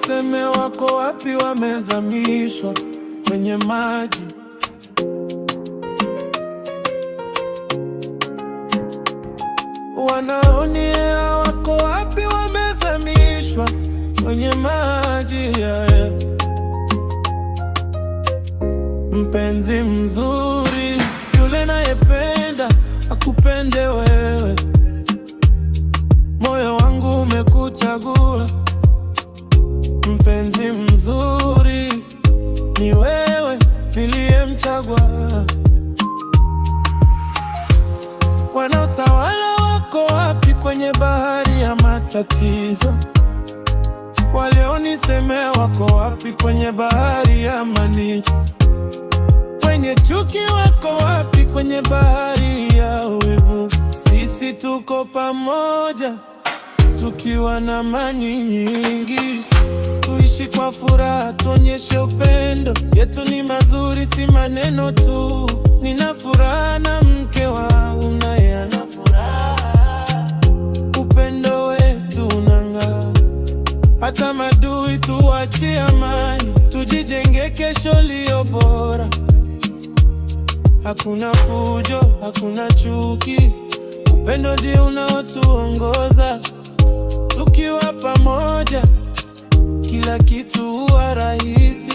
niseme wako wapi, wamezamishwa kwenye maji. Wanaonia wako wapi, wamezamishwa kwenye maji, yeah. Mpenzi mzuri, yule nayependa akupende wewe. Moyo wangu umekuchagua. Mpenzi mzuri, ni wewe niliyemchagua. Wanaotawala wako wapi kwenye bahari ya matatizo? Walionisemea wako wapi kwenye bahari ya amani? Wenye chuki wako wapi kwenye bahari ya wivu? Sisi tuko pamoja, tukiwa na amani nyingi. Tuishi kwa furaha, tuonyeshe upendo. Yetu ni mazuri, si maneno tu. Nina furaha na mke wangu, naye ana furaha. Upendo wetu unang'aa, hata madui tuachie amani. Tujijenge kesho iliyo bora. Hakuna fujo, hakuna chuki. Upendo ndio unaotuongoza. Tukiwa pamoja, kila kitu huwa rahisi.